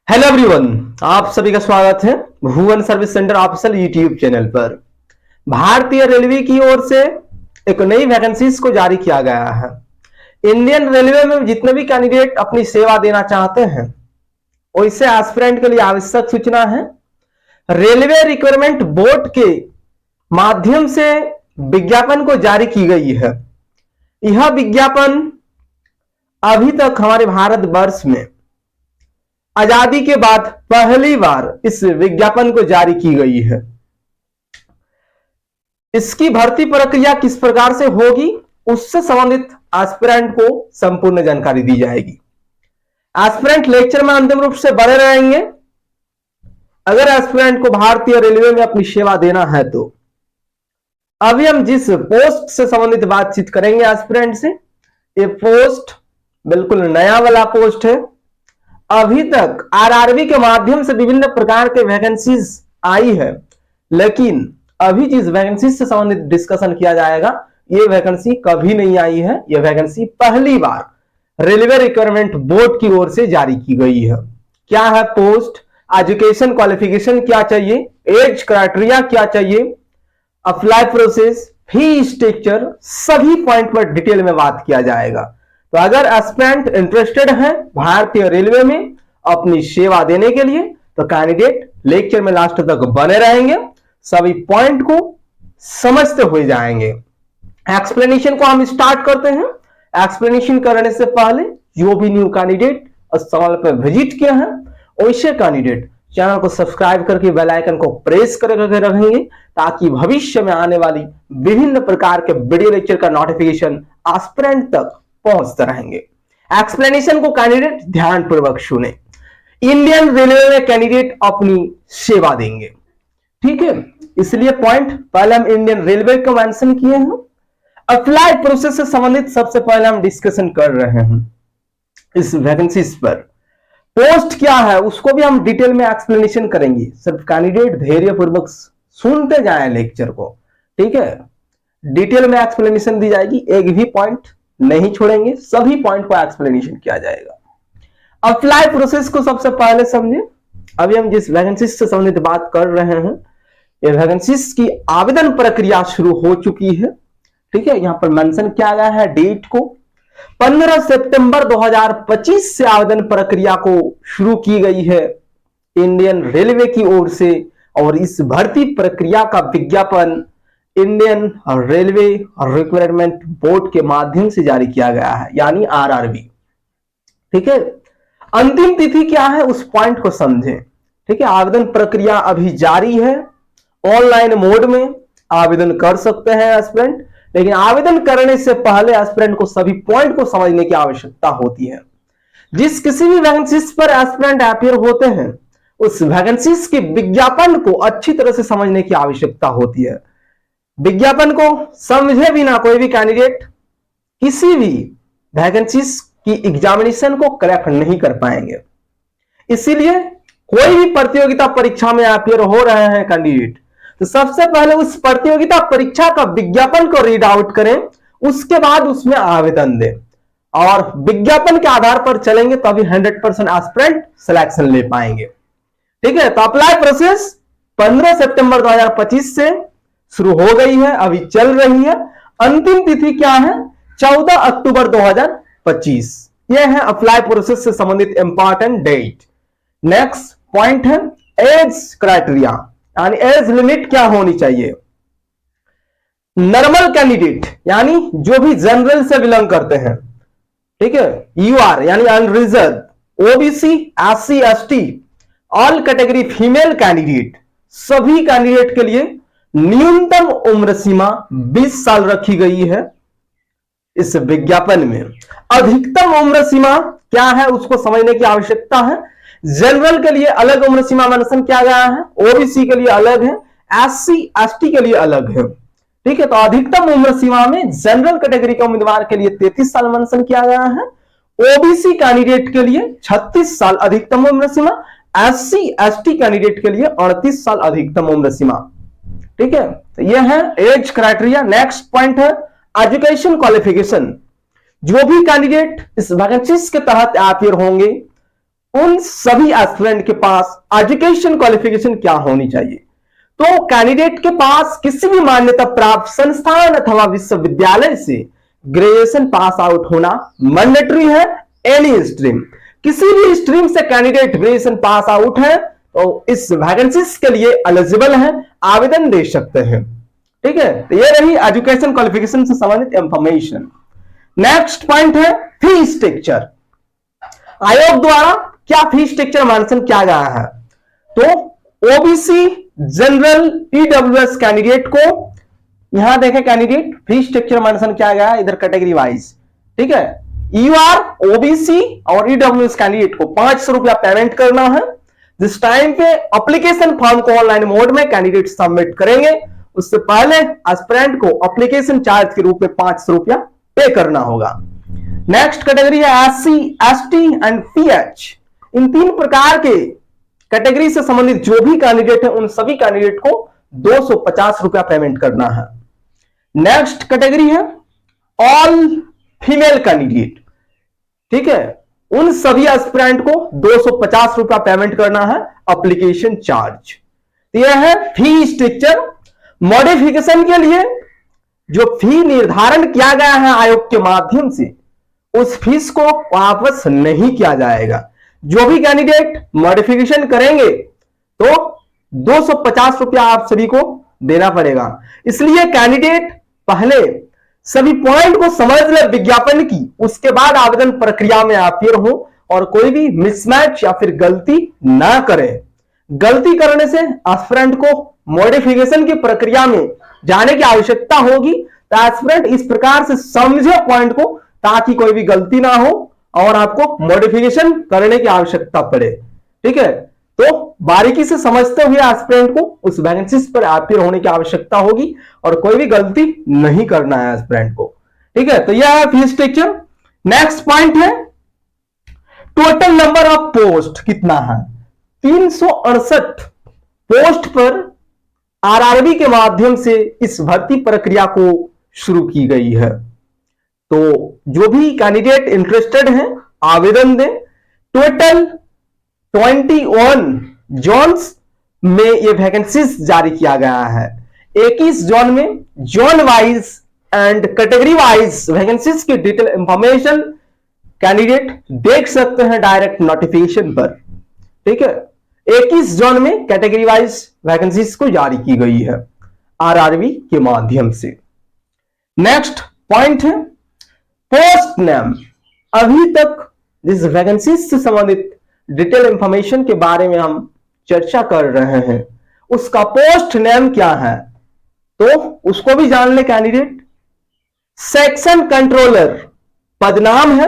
Hello everyone, आप सभी का स्वागत है Bhuvan service centre official YouTube channel पर। भारतीय रेलवे की ओर से एक नई वैकेंसीज को जारी किया गया है। इंडियन रेलवे में जितने भी कैंडिडेट अपनी सेवा देना चाहते हैं वैसे एस्पिरेंट के लिए आवश्यक सूचना है। रेलवे रिक्वायरमेंट बोर्ड के माध्यम से विज्ञापन को जारी की गई है। यह विज्ञापन अभी तक हमारे भारत वर्ष में आजादी के बाद पहली बार इस विज्ञापन को जारी की गई है। इसकी भर्ती प्रक्रिया किस प्रकार से होगी उससे संबंधित एस्पिरेंट को संपूर्ण जानकारी दी जाएगी। एस्पिरेंट लेक्चर में अंतिम रूप से बने रहेंगे। अगर एस्पिरेंट को भारतीय रेलवे में अपनी सेवा देना है तो अभी हम जिस पोस्ट से संबंधित बातचीत करेंगे एस्पिरेंट से, ये पोस्ट बिल्कुल नया वाला पोस्ट है। अभी तक आरआरबी के माध्यम से विभिन्न प्रकार के वैकेंसीज आई है, लेकिन अभी जिस वैकेंसी से संबंधित डिस्कशन किया जाएगा ये वैकेंसी कभी नहीं आई है। ये वैकेंसी पहली बार रेलवे रिक्वायरमेंट बोर्ड की ओर से जारी की गई है। क्या है पोस्ट, एजुकेशन क्वालिफिकेशन क्या चाहिए, एज क्राइटेरिया क्या चाहिए, अप्लाई प्रोसेस, फी स्ट्रक्चर, सभी पॉइंट पर डिटेल में बात किया जाएगा। तो अगर एस्पिरेंट इंटरेस्टेड है भारतीय रेलवे में अपनी सेवा देने के लिए तो कैंडिडेट लेक्चर में लास्ट तक बने रहेंगे, सभी पॉइंट को समझते हुए जाएंगे। एक्सप्लेनेशन को हम स्टार्ट करते हैं। एक्सप्लेनेशन करने से पहले जो भी न्यू कैंडिडेट इस चैनल पर विजिट किया है वैसे कैंडिडेट चैनल को सब्सक्राइब करके बेल आइकन को प्रेस करके रखेंगे ताकि भविष्य में आने वाली विभिन्न प्रकार के वीडियो लेक्चर का नोटिफिकेशन एस्पिरेंट तक पहुंचते रहेंगे। एक्सप्लेनेशन को कैंडिडेट ध्यान पूर्वक सुने। इंडियन रेलवे में कैंडिडेट अपनी सेवा देंगे, ठीक है, इसलिए पॉइंट पहले हम इंडियन रेलवे को मेंशन किए हैं। अप्लाई प्रोसेस से संबंधित सबसे पहले हम डिस्कशन कर रहे हैं इस वैकेंसीज पर। पोस्ट क्या है उसको भी हम डिटेल में एक्सप्लेनेशन करेंगे। सिर्फ कैंडिडेट धैर्य पूर्वक सुनते जाएं लेक्चर को, ठीक है। डिटेल में एक्सप्लेनेशन दी जाएगी, एक भी पॉइंट नहीं छोड़ेंगे, सभी पॉइंट को एक्सप्लेनेशन किया जाएगा। अप्लाई प्रोसेस को सबसे पहले समझे। अभी हम जिस वैकेंसीज से संबंधित बात कर रहे हैं ये वैकेंसीज की आवेदन प्रक्रिया शुरू हो चुकी है, ठीक है। यहां पर मेंशन किया गया है डेट को 15 सितंबर 2025 से आवेदन प्रक्रिया को शुरू की गई है इंडियन रेलवे की ओर से, और इस भर्ती प्रक्रिया का विज्ञापन इंडियन रेलवे रिक्वायरमेंट बोर्ड के माध्यम से जारी किया गया है, यानी आरआरबी, ठीक है। अंतिम तिथि क्या है उस पॉइंट को समझें, ठीक है। आवेदन प्रक्रिया अभी जारी है, ऑनलाइन मोड में आवेदन कर सकते हैं एस्पिरेंट, लेकिन आवेदन करने से पहले एस्पिरेंट को सभी पॉइंट को समझने की आवश्यकता होती है। जिस किसी भी वैकेंसीज पर एस्पिरेंट अपीयर होते हैं उस वैकेंसीज के विज्ञापन को अच्छी तरह से समझने की आवश्यकता होती है। विज्ञापन को समझे बिना कोई भी कैंडिडेट किसी भी वैकेंसीज की एग्जामिनेशन को क्रैक नहीं कर पाएंगे। इसीलिए कोई भी प्रतियोगिता परीक्षा में अपीयर हो रहे हैं कैंडिडेट तो सबसे पहले उस प्रतियोगिता परीक्षा का विज्ञापन को रीड आउट करें, उसके बाद उसमें आवेदन दें और विज्ञापन के आधार पर चलेंगे तभी 100% एस्पिरेंट सिलेक्शन ले पाएंगे, ठीक है। तो अप्लाई प्रोसेस 15 सितंबर 2025 से शुरू हो गई है, अभी चल रही है। अंतिम तिथि क्या है 14 अक्टूबर 2025। यह है अप्लाई प्रोसेस से संबंधित इंपॉर्टेंट डेट। नेक्स्ट पॉइंट है एज क्राइटेरिया, यानी एज लिमिट क्या होनी चाहिए। नॉर्मल कैंडिडेट यानी जो भी जनरल से बिलोंग करते हैं, ठीक है, यूआर यानी unreserved, OBC, SC, ST, all category female candidate, सभी कैंडिडेट के लिए न्यूनतम उम्र सीमा 20 साल रखी गई है इस विज्ञापन में। अधिकतम उम्र सीमा क्या है उसको समझने की आवश्यकता है। जनरल के लिए अलग उम्र सीमा मेंशन किया गया है, ओबीसी के लिए अलग है, एससी एसटी के लिए अलग है, ठीक है। तो अधिकतम उम्र सीमा में जनरल कैटेगरी के उम्मीदवार के लिए 33 साल मेंशन किया गया है, ओबीसी कैंडिडेट के लिए 36 साल अधिकतम उम्र सीमा, एससी एसटी कैंडिडेट के लिए 38 साल अधिकतम उम्र सीमा, ठीक है। तो यह है एज क्राइटेरिया। नेक्स्ट पॉइंट है एजुकेशन क्वालिफिकेशन। जो भी कैंडिडेट इस वैकेंसीज के तहत अपीयर होंगे उन सभी एस्पिरेंट के पास एजुकेशन क्वालिफिकेशन क्या होनी चाहिए? तो कैंडिडेट के पास किसी भी मान्यता प्राप्त संस्थान अथवा विश्वविद्यालय से ग्रेजुएशन पास आउट होना मैंडेटरी है। एनी स्ट्रीम, किसी भी स्ट्रीम से कैंडिडेट ग्रेजुएशन पास आउट है तो इस वैकेंसीज के लिए एलिजिबल है, आवेदन दे सकते हैं। ठीक है, तो ये रही एजुकेशन क्वालिफिकेशन से संबंधित इंफॉर्मेशन। नेक्स्ट पॉइंट है फी स्ट्रक्चर। आयोग द्वारा क्या फी स्ट्रक्चर मेंशन किया गया है? तो ओबीसी, जनरल, ईडब्ल्यूएस कैंडिडेट को, यहां देखें कैंडिडेट फी स्ट्रक्चर मेंशन किया गया है इधर कैटेगरी वाइज। ठीक है, यूआर, ओबीसी और ईडब्ल्यूएस कैंडिडेट को 500 रुपया पेमेंट करना है। जिस टाइम पे एप्लीकेशन फॉर्म को ऑनलाइन मोड में कैंडिडेट सबमिट करेंगे उससे पहले एस्पिरेंट को एप्लीकेशन चार्ज के रूप में 500 रुपया पे करना होगा। नेक्स्ट कैटेगरी है एससी, एसटी एंड पीएच। इन तीन प्रकार के कैटेगरी से संबंधित जो भी कैंडिडेट है उन सभी कैंडिडेट को 250 रुपया पेमेंट करना है। नेक्स्ट कैटेगरी है ऑल फीमेल कैंडिडेट। ठीक है, उन सभी एस्पिरेंट को 250 रुपया पेमेंट करना है एप्लीकेशन चार्ज। यह है फी स्ट्रक्चर। मॉडिफिकेशन के लिए जो फी निर्धारण किया गया है आयोग के माध्यम से उस फीस को वापस नहीं किया जाएगा। जो भी कैंडिडेट मॉडिफिकेशन करेंगे तो 250 रुपया आप सभी को देना पड़ेगा। इसलिए कैंडिडेट पहले सभी पॉइंट को समझ ले विज्ञापन की, उसके बाद आवेदन प्रक्रिया में अपीयर हो और कोई भी मिसमैच या फिर गलती ना करें। गलती करने से एस्पिरेंट को मॉडिफिकेशन की प्रक्रिया में जाने की आवश्यकता होगी। तो एस्पिरेंट इस प्रकार से समझे पॉइंट को ताकि कोई भी गलती ना हो और आपको मॉडिफिकेशन करने की आवश्यकता पड़े। ठीक है, तो बारीकी से समझते हुए एस्पिरेंट को उस वैकेंसी पर अपीयर होने की आवश्यकता होगी और कोई भी गलती नहीं करना है एस्पिरेंट को। ठीक है, तो यह है फी स्ट्रक्चर। नेक्स्ट पॉइंट है टोटल नंबर ऑफ पोस्ट कितना है? 368 पोस्ट पर आरआरबी के माध्यम से इस भर्ती प्रक्रिया को शुरू की गई है। तो जो भी कैंडिडेट इंटरेस्टेड हैं आवेदन दें। टोटल 21 जोन्स में ये वैकेंसीज जारी किया गया है। 21 जोन में zone wise and category wise vacancies की डिटेल इंफॉर्मेशन कैंडिडेट देख सकते हैं डायरेक्ट नोटिफिकेशन पर। ठीक है, 21 जोन में कैटेगरी वाइज वैकेंसीज को जारी की गई है आरआरबी के माध्यम से। नेक्स्ट पॉइंट है पोस्ट नेम। अभी तक जिस वैकेंसीज से संबंधित डिटेल इंफॉर्मेशन के बारे में हम चर्चा कर रहे हैं उसका पोस्ट नेम क्या है तो उसको भी जान ले कैंडिडेट। सेक्शन कंट्रोलर पदनाम है।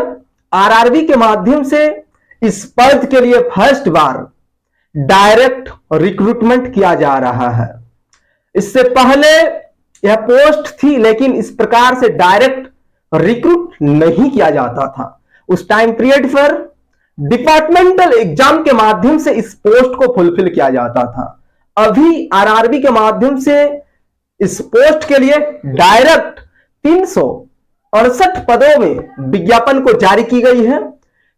आरआरबी के माध्यम से इस पद के लिए फर्स्ट बार डायरेक्ट रिक्रूटमेंट किया जा रहा है। इससे पहले यह पोस्ट थी लेकिन इस प्रकार से डायरेक्ट रिक्रूट नहीं किया जाता था। उस टाइम पीरियड पर डिपार्टमेंटल एग्जाम के माध्यम से इस पोस्ट को फुलफिल किया जाता था। अभी आरआरबी के माध्यम से इस पोस्ट के लिए डायरेक्ट 368 पदों में विज्ञापन को जारी की गई है।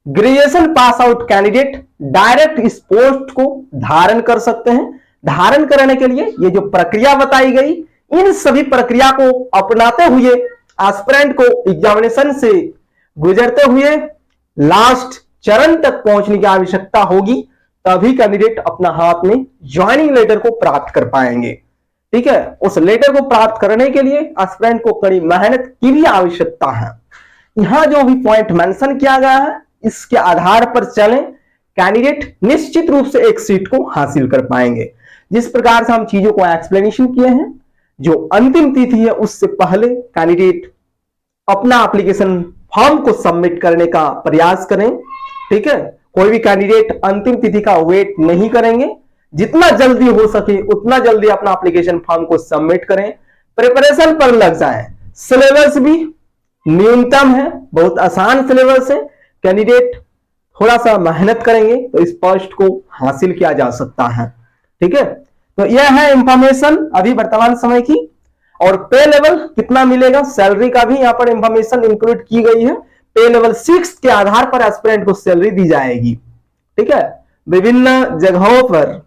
Graduation pass out candidate direct इस पोस्ट को धारण कर सकते हैं। धारण करने के लिए ये जो प्रक्रिया बताई गई इन सभी प्रक्रिया को अपनाते हुए एस्पिरेंट को एग्जामिनेशन से गुजरते हुए लास्ट चरण तक पहुंचने की आवश्यकता होगी, तभी कैंडिडेट अपना हाथ में ज्वाइनिंग लेटर को प्राप्त कर पाएंगे। ठीक है, उस लेटर को प्राप्त करने के लिए एस्पिरेंट को कड़ी मेहनत की भी आवश्यकता है। यहां जो भी पॉइंट मेंशन किया गया है इसके आधार पर चलें, कैंडिडेट निश्चित रूप से एक सीट को हासिल कर पाएंगे। जिस प्रकार से हम चीजों को एक्सप्लेनेशन किए हैं, जो अंतिम तिथि है उससे पहले कैंडिडेट अपना एप्लीकेशन फॉर्म को सबमिट करने का प्रयास करें। ठीक है, कोई भी कैंडिडेट अंतिम तिथि का वेट नहीं करेंगे। जितना जल्दी हो सके उतना जल्दी अपना एप्लीकेशन फॉर्म को सबमिट करें, प्रिपरेशन पर लग जाएं। सिलेबस भी न्यूनतम है, बहुत आसान सिलेबस है। कैंडिडेट थोड़ा सा मेहनत करेंगे तो इस पोस्ट को हासिल किया जा सकता है। ठीक है, तो यह है इंफॉर्मेशन अभी वर्तमान समय की। और पे लेवल कितना मिलेगा, सैलरी का भी यहां पर इंफॉर्मेशन इंक्लूड की गई है। पे लेवल 6 के आधार पर एस्पिरेंट को सैलरी दी जाएगी। ठीक है, विभिन्न जगहों पर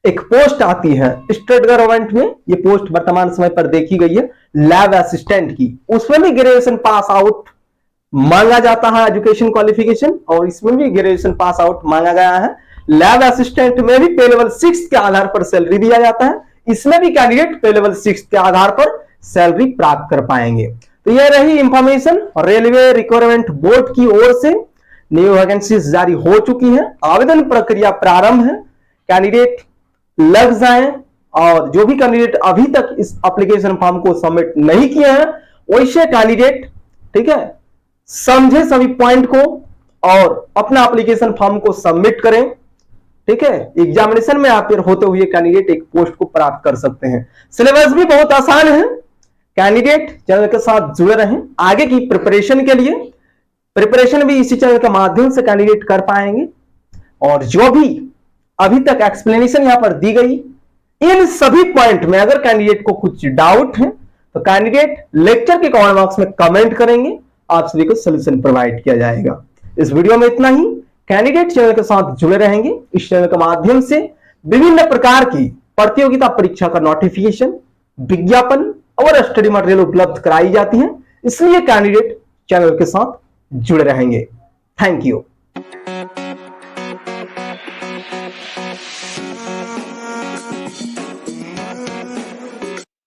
एक पोस्ट आती है स्टेट गवर्नमेंट में, ये पोस्ट वर्तमान समय पर देखी गई है लैब असिस्टेंट की, उसमें भी ग्रेजुएशन पास आउट मांगा जाता है एजुकेशन क्वालिफिकेशन, और इसमें भी ग्रेजुएशन पास आउट मांगा गया है। लैब असिस्टेंट में भी पे लेवल 6 के आधार पर सैलरी दिया जाता है, इसमें भी कैंडिडेट पे लेवल 6 के आधार पर सैलरी प्राप्त कर पाएंगे। तो यह रही इंफॉर्मेशन रेलवे रिक्वायरमेंट बोर्ड की ओर से, न्यू वैकेंसीज जारी हो चुकी है, आवेदन प्रक्रिया प्रारंभ है, कैंडिडेट लग जाएं, और जो भी कैंडिडेट अभी तक इस एप्लीकेशन फॉर्म को सबमिट नहीं किए हैं वैसे कैंडिडेट, ठीक है, समझे सभी पॉइंट को और अपना एप्लीकेशन फॉर्म को सबमिट करें, ठीक है। एग्जामिनेशन में अपेयर होते हुए कैंडिडेट एक पोस्ट को प्राप्त कर सकते हैं। सिलेबस भी बहुत आसान है, कैंडिडेट चैनल के साथ जुड़े रहें। आगे की प्रिपरेशन के लिए प्रिपरेशन भी इसी चैनल के माध्यम से कैंडिडेट कर पाएंगे, और जो भी अभी तक एक्सप्लेनेशन यहां पर दी गई इन सभी पॉइंट में अगर कैंडिडेट को कुछ डाउट है तो कैंडिडेट लेक्चर के कमेंट बॉक्स में कमेंट करेंगे, आप सभी को सॉल्यूशन प्रोवाइड किया जाएगा। इस वीडियो में इतना ही। कैंडिडेट चैनल के साथ जुड़े रहेंगे, इस चैनल के माध्यम से विभिन्न प्रकार की प्रतियोगिता परीक्षा का नोटिफिकेशन, विज्ञापन और स्टडी मटेरियल उपलब्ध कराई जाती है, इसलिए कैंडिडेट चैनल के साथ जुड़े रहेंगे। Thank you.